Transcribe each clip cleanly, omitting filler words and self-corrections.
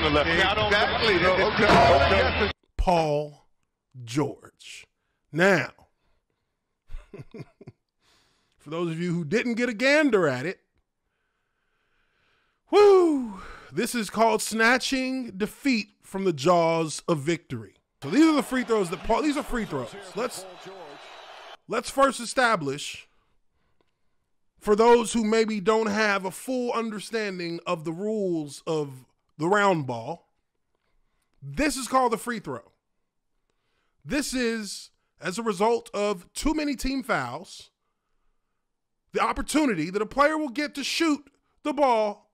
shouldn't have left. Exactly. Okay. Paul George. Now, for those of you who didn't get a gander at it, this is called snatching defeat from the jaws of victory. So these are the free throws that Paul, these are free throws. Let's first establish, for those who maybe don't have a full understanding of the rules of the round ball, this is called the free throw. This is as a result of too many team fouls, the opportunity that a player will get to shoot the ball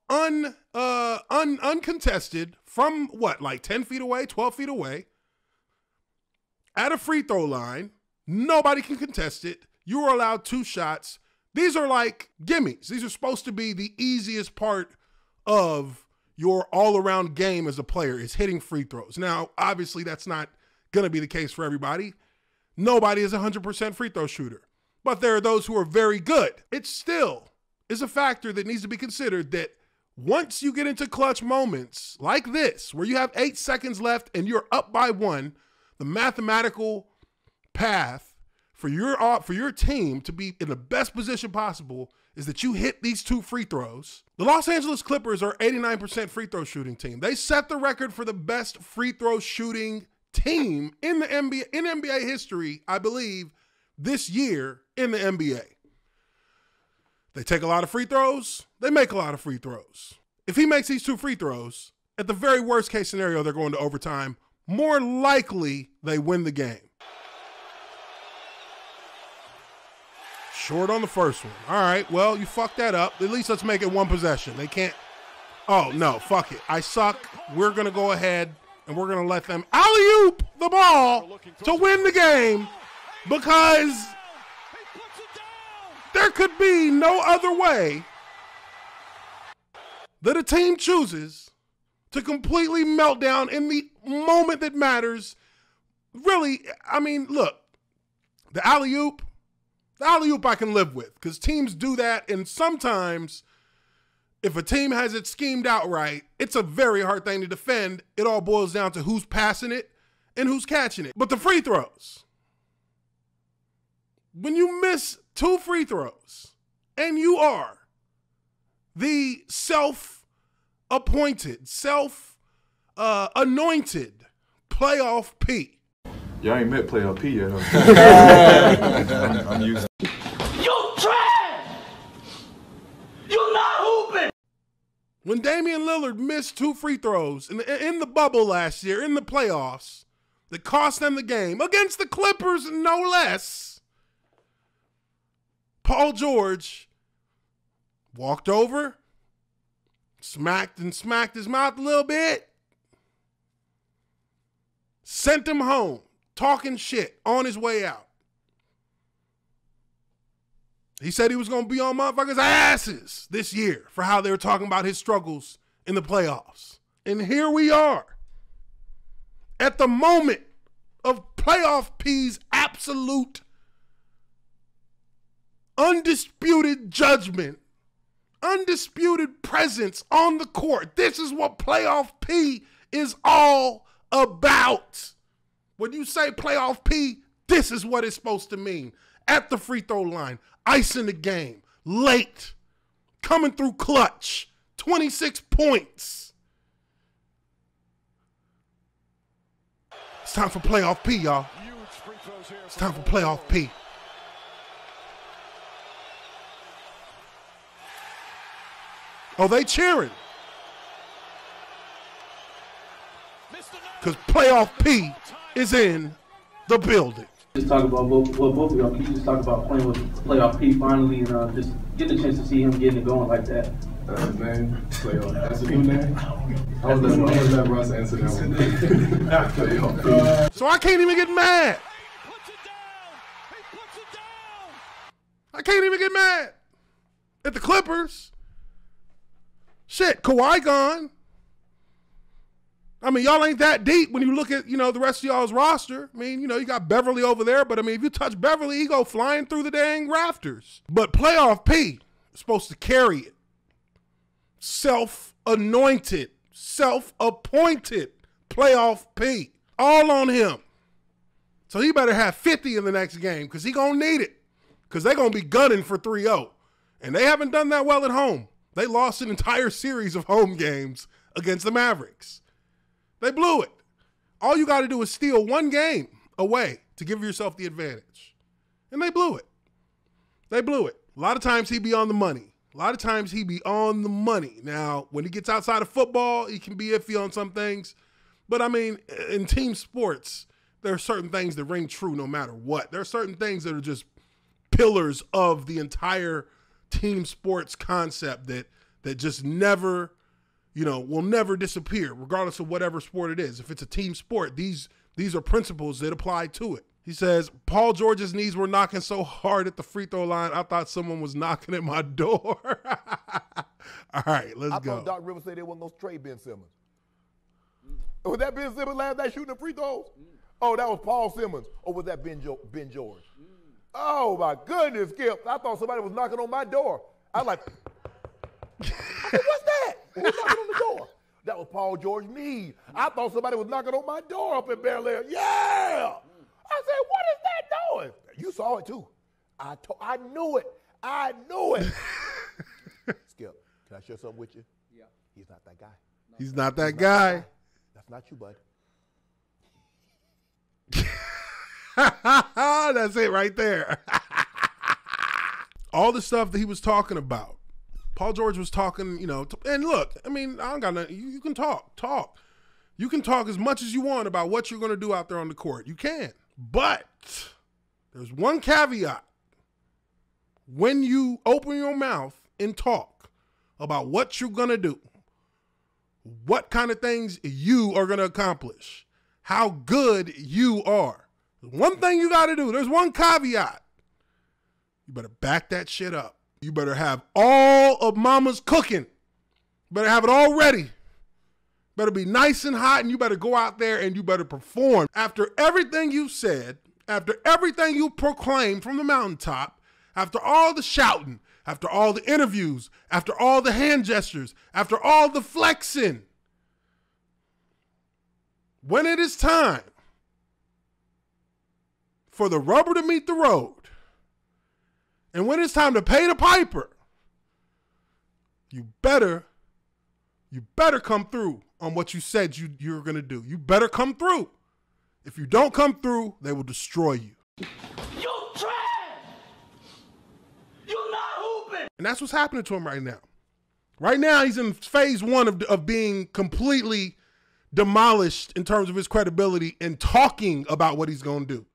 uncontested from what, like 10 feet away, 12 feet away, at a free throw line. Nobody can contest it. You are allowed 2 shots. These are like gimmies. These are supposed to be the easiest part of your all-around game as a player, is hitting free throws. Now, obviously, that's not going to be the case for everybody. Nobody is a 100% free throw shooter. But there are those who are very good. It still is a factor that needs to be considered, that once you get into clutch moments like this, where you have 8 seconds left and you're up by 1, the mathematical path for your team to be in the best position possible is that you hit these 2 free throws. The Los Angeles Clippers are 89% free throw shooting team. They set the record for the best free throw shooting team in the NBA, in NBA history, I believe, this year in the NBA. They take a lot of free throws. They make a lot of free throws. If he makes these 2 free throws, at the very worst case scenario, they're going to overtime. More likely, they win the game. Short on the first one. All right, well, you fucked that up. At least let's make it 1 possession. They can't. Oh, no, fuck it. I suck. We're going to go ahead and we're going to let them alley-oop the ball to win the game, because there could be no other way that a team chooses to completely melt down in the moment that matters. Really, I mean, look, the alley-oop I can live with, because teams do that, and sometimes if a team has it schemed out right, it's a very hard thing to defend. It all boils down to who's passing it and who's catching it. But the free throws, when you miss 2 free throws and you are the self-appointed, anointed playoff P. Y'all ain't met playoff P yet, huh? I'm used. You trash! You not hooping! When Damian Lillard missed 2 free throws in the bubble last year, in the playoffs, that cost them the game, against the Clippers no less, Paul George walked over, smacked his mouth a little bit, sent him home, talking shit on his way out. He said he was going to be on motherfuckers' asses this year for how they were talking about his struggles in the playoffs. And here we are at the moment of playoff P's absolute, undisputed judgment, undisputed presence on the court. This is what playoff P is all about. When you say playoff P, this is what it's supposed to mean. At the free throw line, icing the game, late, coming through clutch, 26 points. It's time for playoff P, y'all. It's time for playoff P. Oh, they cheering. Because playoff P is in the building. Just talk about both of y'all. You just talk about playing with playoff P finally, and just getting a chance to see him getting it going like that. Name, playoff. That's a new name. I was let Russ answer that one. Playoff P. So I can't even get mad. I can't even get mad at the Clippers. Shit, Kawhi gone. I mean, y'all ain't that deep when you look at, the rest of y'all's roster. I mean, you got Beverly over there, but I mean, if you touch Beverly, he go flying through the dang rafters. But playoff P is supposed to carry it. Self-anointed, self-appointed playoff P. All on him. So he better have 50 in the next game because he going to need it. Because they're going to be gunning for 3-0. And they haven't done that well at home. They lost an entire series of home games against the Mavericks. They blew it. All you got to do is steal one game away to give yourself the advantage. And they blew it. They blew it. A lot of times he be on the money. Now, when he gets outside of football, he can be iffy on some things. But, I mean, in team sports, there are certain things that ring true no matter what. There are certain things that are just pillars of the entire team sports concept that just never, will never disappear, regardless of whatever sport it is. If it's a team sport, these are principles that apply to it. He says, Paul George's knees were knocking so hard at the free throw line, I thought someone was knocking at my door. All right, let's go. I thought Doc Rivers said they wasn't going to trade Ben Simmons. Was that Ben Simmons last night shooting the free throws? Oh, that was Paul Simmons. Or was that Ben George? Oh, my goodness, Skip. I thought somebody was knocking on my door. I was like, I said, what's that? Who's knocking on the door? That was Paul George Meade. I thought somebody was knocking on my door up in Bel Air. Yeah! I said, what is that doing? You saw it, too. I knew it. I knew it. Skip, can I share something with you? Yeah. He's not that guy. He's not that guy. That's not you, bud. That's it right there. All the stuff that he was talking about. Paul George was talking, and look, I mean, I don't got nothing. You can talk. You can talk as much as you want about what you're going to do out there on the court. You can. But there's one caveat. When you open your mouth and talk about what you're going to do, what kind of things you are going to accomplish, how good you are. One thing you got to do, there's one caveat. You better back that shit up. You better have all of mama's cooking. You better have it all ready. Better be nice and hot, and you better go out there and you better perform. After everything you said, after everything you proclaimed from the mountaintop, after all the shouting, after all the interviews, after all the hand gestures, after all the flexing, when it is time for the rubber to meet the road, and when it's time to pay the piper, you better come through on what you said you're going to do. You better come through. If you don't come through, they will destroy you. You trash! You're not hooping! And that's what's happening to him right now. Right now, he's in phase one of being completely demolished in terms of his credibility and talking about what he's going to do.